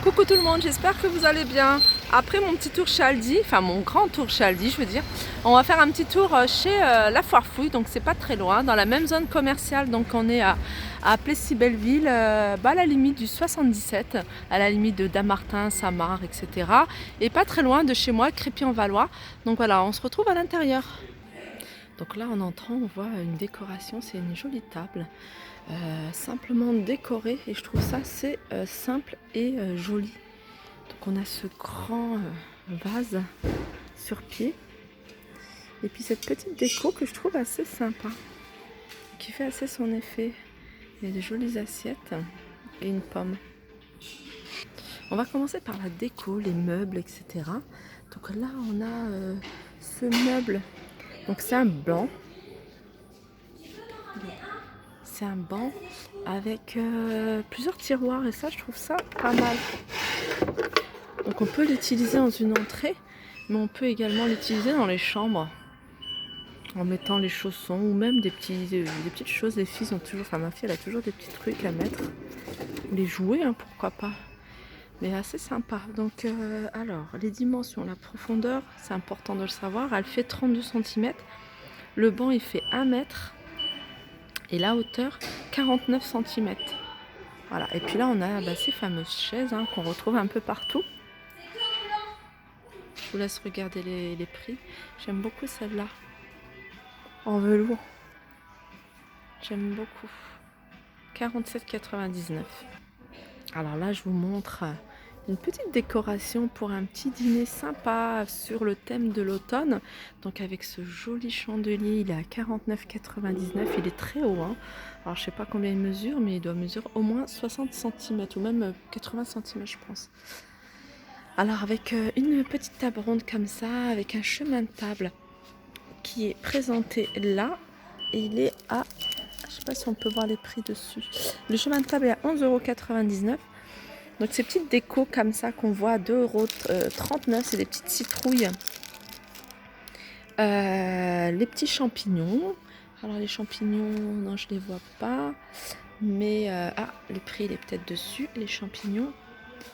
Coucou tout le monde, j'espère que vous allez bien. Après mon petit tour chez Aldi, enfin mon grand tour chez Aldi je veux dire, on va faire un petit tour chez la Foire Fouille, donc c'est pas très loin, dans la même zone commerciale, donc on est à Plessis-Belleville, à la limite du 77, à la limite de Dammartin, Samar, etc. Et pas très loin de chez moi, Crépy-en-Valois. Donc voilà, on se retrouve à l'intérieur. Donc là en entrant on voit une décoration, c'est une jolie table. Simplement décorée et je trouve ça assez simple et joli. Donc on a ce grand vase sur pied et puis cette petite déco que je trouve assez sympa, qui fait assez son effet. Il y a des jolies assiettes et une pomme. On va commencer par la déco, les meubles, etc. Donc là on a ce meuble, donc c'est un banc. C'est un banc avec plusieurs tiroirs et ça je trouve ça pas mal. Donc on peut l'utiliser dans une entrée, mais on peut également l'utiliser dans les chambres en mettant les chaussons ou même des petites choses. Les filles ont toujours, enfin ma fille elle a toujours des petits trucs à mettre, les jouets hein, pourquoi pas, mais assez sympa. Donc alors les dimensions, la profondeur c'est important de le savoir, elle fait 32 cm, le banc il fait 1 mètre et la hauteur 49 cm. Voilà, et puis là on a ces fameuses chaises hein, qu'on retrouve un peu partout. Je vous laisse regarder les prix. J'aime beaucoup celle-là en velours. J'aime beaucoup. 47,99. Alors là, je vous montre une petite décoration pour un petit dîner sympa sur le thème de l'automne. Donc avec ce joli chandelier, il est à 49,99. Il est très haut. Hein. Alors je sais pas combien il mesure, mais il doit mesurer au moins 60 cm ou même 80 cm, je pense. Alors avec une petite table ronde comme ça, avec un chemin de table qui est présenté là, et il est à, je sais pas si on peut voir les prix dessus. Le chemin de table est à 11,99 €. Donc ces petites décos comme ça qu'on voit à 2,39 €, c'est des petites citrouilles. Les petits champignons. Alors les champignons, non je les vois pas. Mais le prix il est peut-être dessus. Les champignons.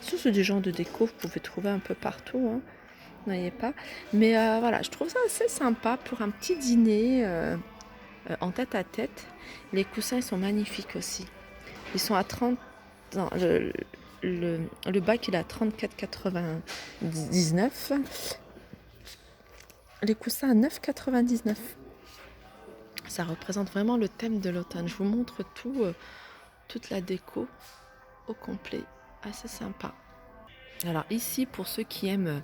Ce sont des genres de déco que vous pouvez trouver un peu partout. Hein. N'ayez pas. Mais voilà, je trouve ça assez sympa pour un petit dîner en tête à tête. Les coussins ils sont magnifiques aussi. Ils sont à 30. Non, le bac il est à 34,99. Les coussins à 9,99. Ça représente vraiment le thème de l'automne. Je vous montre tout, toute la déco au complet. Assez sympa. Alors ici, pour ceux qui aiment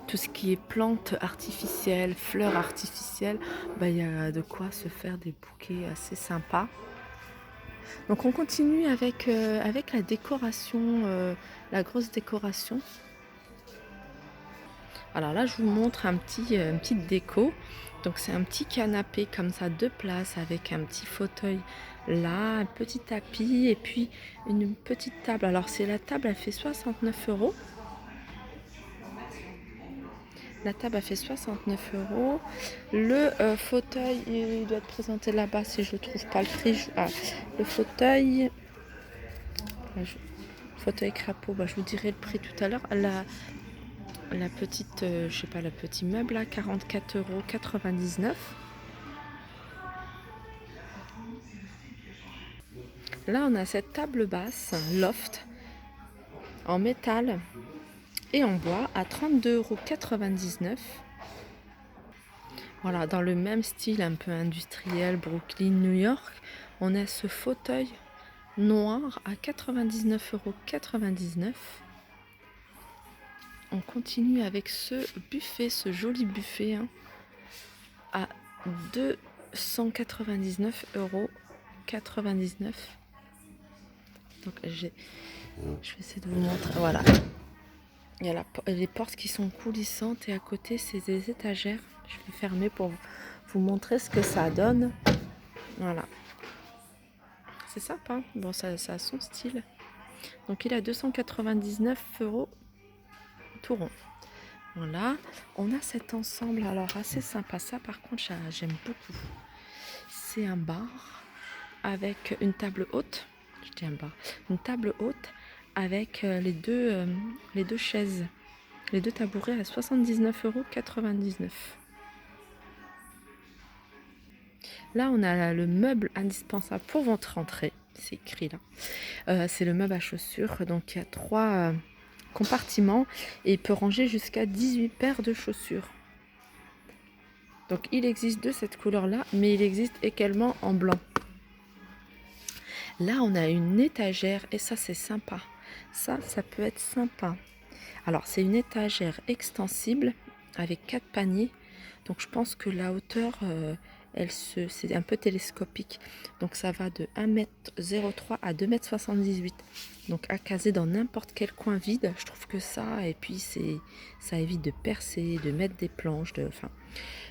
tout ce qui est plantes artificielles, fleurs artificielles, il y a de quoi se faire des bouquets assez sympas. Donc on continue avec la décoration, la grosse décoration. Alors là je vous montre une petite déco. Donc c'est un petit canapé comme ça, 2 places avec un petit fauteuil là, un petit tapis et puis une petite table. Alors c'est la table, elle fait 69 €. La table a fait 69 €. Le fauteuil, il doit être présenté là-bas si je ne trouve pas le prix. Le fauteuil, fauteuil crapaud, je vous dirai le prix tout à l'heure. La petite, je sais pas, le petit meuble là, 44,99 €. Là, on a cette table basse, loft, en métal et en bois à 32,99 €. Voilà, dans le même style un peu industriel, Brooklyn, New York, on a ce fauteuil noir à 99,99 €. On continue avec ce buffet, ce joli buffet hein, à 299,99 €. Donc je vais essayer de vous montrer. Voilà. Il y a les portes qui sont coulissantes et à côté c'est des étagères. Je vais fermer pour vous montrer ce que ça donne. Voilà. C'est sympa. Bon, ça a son style. Donc il est à 299 € tout rond. Voilà. On a cet ensemble alors assez sympa. Ça par contre j'aime beaucoup. C'est un bar avec une table haute. Je dis un bar. Une table haute avec les deux chaises, les deux tabourets à 79,99 €. Là, on a le meuble indispensable pour votre rentrée. C'est écrit là. C'est le meuble à chaussures. Donc, il y a 3 compartiments et il peut ranger jusqu'à 18 paires de chaussures. Donc, il existe de cette couleur-là, mais il existe également en blanc. Là, on a une étagère et ça, c'est sympa. Ça peut être sympa. Alors, c'est une étagère extensible avec 4 paniers. Donc, je pense que la hauteur, c'est un peu télescopique. Donc, ça va de 1,03 m à 2,78 m. Donc, à caser dans n'importe quel coin vide. Je trouve que ça, et puis ça évite de percer, de mettre des planches. Enfin,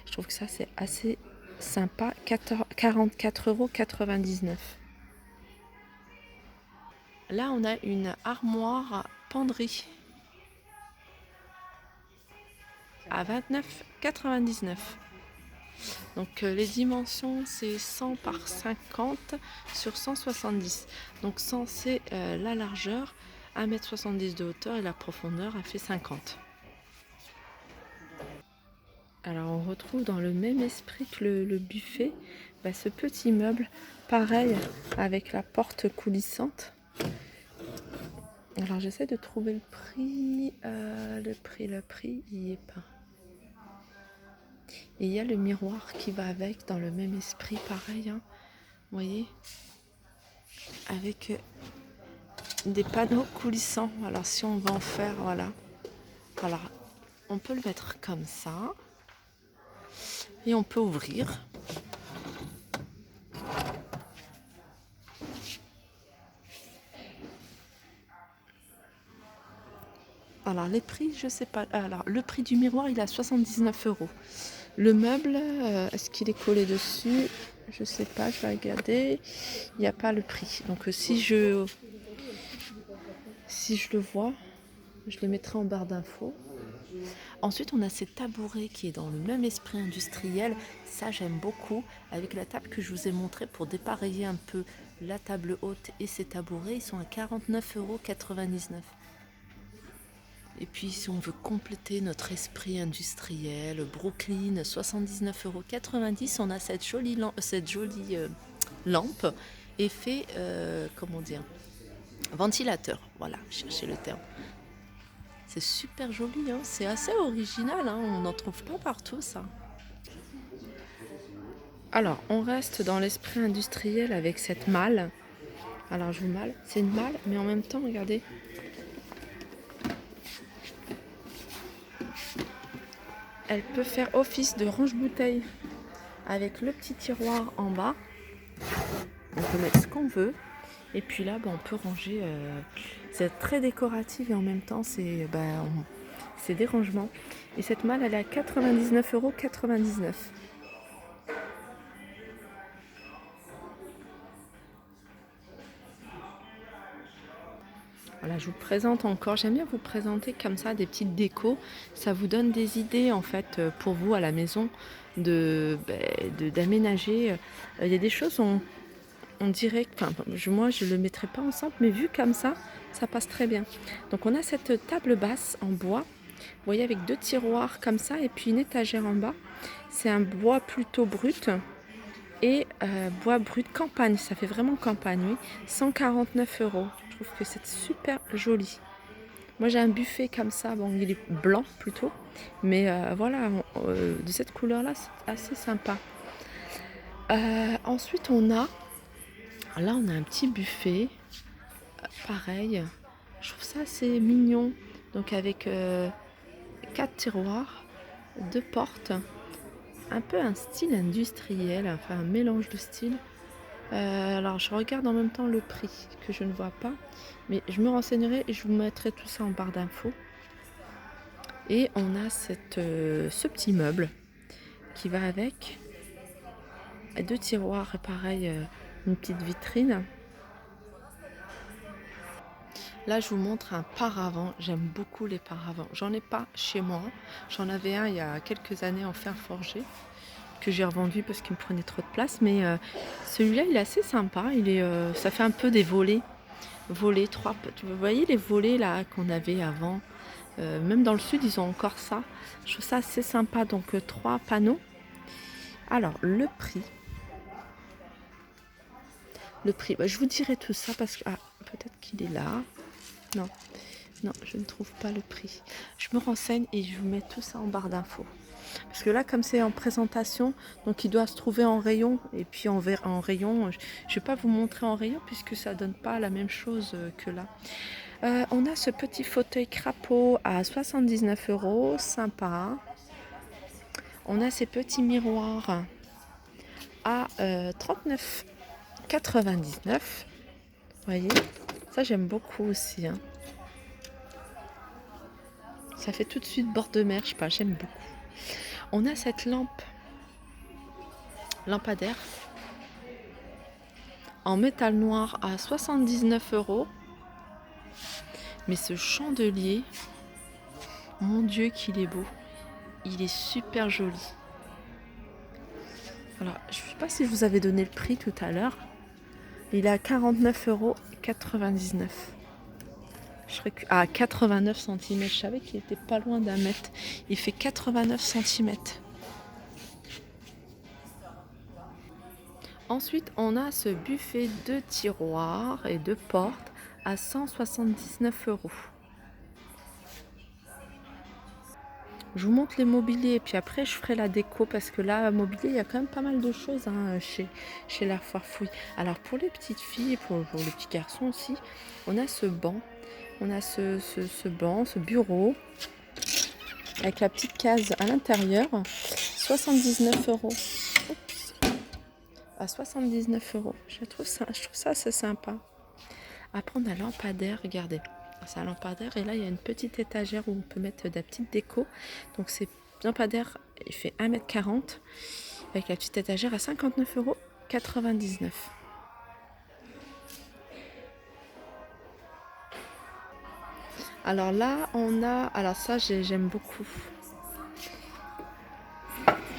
je trouve que ça, c'est assez sympa. 44,99 €. Là, on a une armoire penderie à 29,99 €. Donc les dimensions, c'est 100 par 50 sur 170. Donc 100, c'est la largeur, 1,70 m de hauteur et la profondeur a fait 50. Alors on retrouve dans le même esprit que le buffet, ce petit meuble, pareil, avec la porte coulissante. Alors j'essaie de trouver le prix, le prix, il n'y est pas. Et il y a le miroir qui va avec, dans le même esprit, pareil, hein, vous voyez, avec des panneaux coulissants. Alors si on va en faire, voilà, alors on peut le mettre comme ça, et on peut ouvrir. Alors les prix, je sais pas. Alors le prix du miroir, il est à 79 €. Le meuble, est-ce qu'il est collé dessus? Je sais pas, je vais regarder. Il n'y a pas le prix. Donc si je le vois, je le mettrai en barre d'infos. Ensuite, on a ces tabourets qui est dans le même esprit industriel. Ça, j'aime beaucoup. Avec la table que je vous ai montrée pour dépareiller un peu la table haute et ces tabourets, ils sont à 49,99 €. Et puis, si on veut compléter notre esprit industriel, Brooklyn, 79,90 €, on a cette jolie lampe effet, comment dire, ventilateur. Voilà, cherchez le terme. C'est super joli, hein, c'est assez original, hein, on n'en trouve pas partout, ça. Alors, on reste dans l'esprit industriel avec cette malle. Alors, je vous malle, c'est une malle, mais en même temps, regardez. Elle peut faire office de range-bouteille avec le petit tiroir en bas. On peut mettre ce qu'on veut. Et puis là, on peut ranger. C'est très décoratif et en même temps, c'est des rangements. Et cette malle, elle est à 99,99 €. Voilà, je vous présente encore. J'aime bien vous présenter comme ça des petites décos. Ça vous donne des idées en fait pour vous à la maison d'aménager. Il y a des choses, on dirait, moi je ne le mettrai pas ensemble, mais vu comme ça passe très bien. Donc on a cette table basse en bois, vous voyez, avec 2 tiroirs comme ça et puis une étagère en bas. C'est un bois plutôt brut et bois brut campagne, ça fait vraiment campagne, oui. 149 €. Je trouve que c'est super joli. Moi j'ai un buffet comme ça, il est blanc plutôt, mais voilà, de cette couleur là c'est assez sympa. Ensuite on a un petit buffet, pareil, je trouve ça assez mignon, donc avec 4 tiroirs, 2 portes, un peu un style industriel, enfin un mélange de styles. Alors je regarde en même temps le prix que je ne vois pas, mais je me renseignerai et je vous mettrai tout ça en barre d'infos. Et on a ce petit meuble qui va avec 2 tiroirs, pareil, une petite vitrine. Là, je vous montre un paravent. J'aime beaucoup les paravents. J'en ai pas chez moi. J'en avais un il y a quelques années en fer forgé que j'ai revendu parce qu'il me prenait trop de place. Mais celui-là, il est assez sympa. Ça fait un peu des volets. volets, vous voyez les volets là qu'on avait avant, même dans le sud ils ont encore ça. Je trouve ça assez sympa, donc 3 panneaux. Alors le prix, je vous dirai tout ça parce que peut-être qu'il est là. Non, non, je ne trouve pas le prix. Je me renseigne et je vous mets tout ça en barre d'infos. Parce que là, comme c'est en présentation, donc il doit se trouver en rayon. Et puis en rayon, je ne vais pas vous montrer en rayon puisque ça donne pas la même chose que là. On a ce petit fauteuil crapaud à 79 €, sympa. On a ces petits miroirs à 39,99 €. Vous voyez, ça j'aime beaucoup aussi. Hein. Ça fait tout de suite bord de mer, je sais pas, j'aime beaucoup. On a cette lampadaire en métal noir à 79 €. Mais ce chandelier, mon Dieu qu'il est beau. Il est super joli. Voilà, je ne sais pas si je vous avais donné le prix tout à l'heure. Il est à 49,99 €. À 89 cm. Je savais qu'il était pas loin d'un mètre. Il fait 89 cm. Ensuite, on a ce buffet de tiroirs et de portes à 179 €. Je vous montre les mobiliers et puis après je ferai la déco parce que là, mobilier, il y a quand même pas mal de choses chez la Foire Fouille. Alors pour les petites filles et pour les petits garçons aussi, on a ce banc, on a ce banc, ce bureau avec la petite case à l'intérieur, 79 €. Oups. À 79 €. Je trouve ça assez sympa. Après on a lampadaire, regardez. C'est un lampadaire et là il y a une petite étagère où on peut mettre de la petite déco. Donc c'est lampadaire, il fait 1,40 m avec la petite étagère à 59,99 €. Alors là on a, alors ça j'aime beaucoup.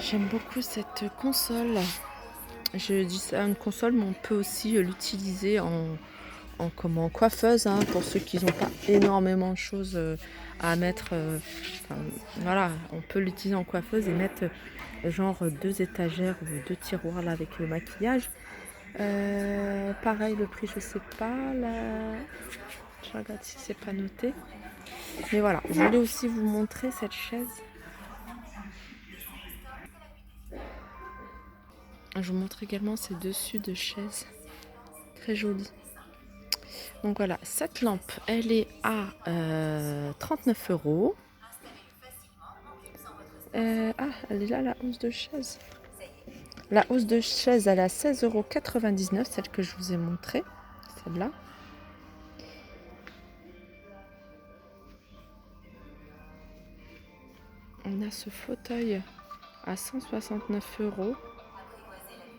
J'aime beaucoup cette console. Je dis ça une console mais on peut aussi l'utiliser en coiffeuse, hein, pour ceux qui n'ont pas énormément de choses à mettre. Voilà, on peut l'utiliser en coiffeuse et mettre genre 2 étagères ou 2 tiroirs là avec le maquillage. Pareil, le prix, je sais pas. Là, je regarde si c'est pas noté. Mais voilà, je voulais aussi vous montrer cette chaise. Je vous montre également ces dessus de chaise. Très joli. Donc voilà, cette lampe, elle est à 39 €. Elle est là, la housse de chaise. La housse de chaise, elle est à 16,99 €, celle que je vous ai montrée. Celle-là. On a ce fauteuil à 169 €.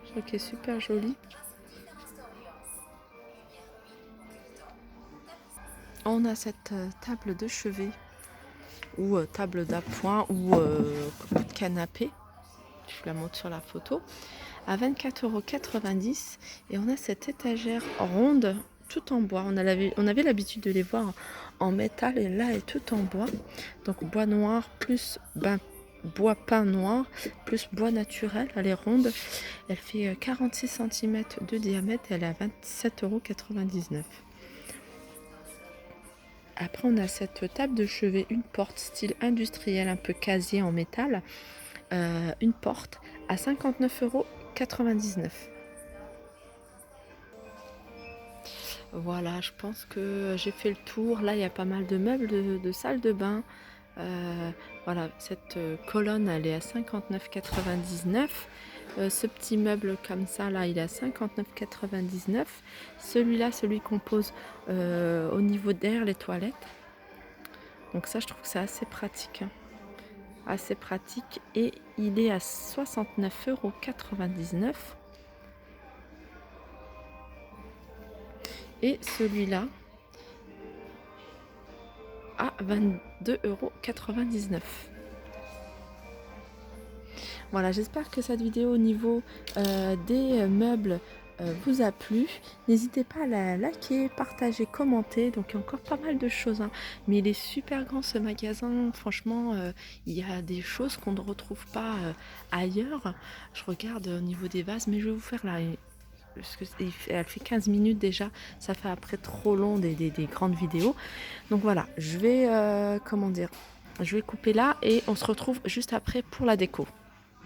Je trouve qu'il est super joli. On a cette table de chevet ou table d'appoint ou canapé. Je vous la montre sur la photo. À 24,90 € et on a cette étagère ronde tout en bois. On avait l'habitude de les voir en métal et là elle est tout en bois. Donc bois noir plus bois peint noir plus bois naturel. Elle est ronde. Elle fait 46 cm de diamètre et elle est à 27,99 €. Après, on a cette table de chevet, une porte style industriel, un peu casier en métal. Une porte à 59,99 €. Voilà, je pense que j'ai fait le tour. Là, il y a pas mal de meubles de salle de bain. Voilà, cette colonne, elle est à 59,99 €. Ce petit meuble comme ça, là, il est à 59,99 €. Celui-là, celui qu'on pose au niveau derrière les toilettes. Donc ça, je trouve que c'est assez pratique. Hein. Assez pratique. Et il est à 69,99 €. Et celui-là à 22,99 €. Voilà, j'espère que cette vidéo au niveau des meubles vous a plu. N'hésitez pas à la liker, partager, commenter. Donc il y a encore pas mal de choses, hein. Mais il est super grand ce magasin. Franchement, il y a des choses qu'on ne retrouve pas ailleurs. Je regarde au niveau des vases, mais je vais vous faire là. Parce que elle fait 15 minutes déjà, ça fait après trop long des grandes vidéos. Donc voilà, je vais, comment dire, je vais couper là et on se retrouve juste après pour la déco.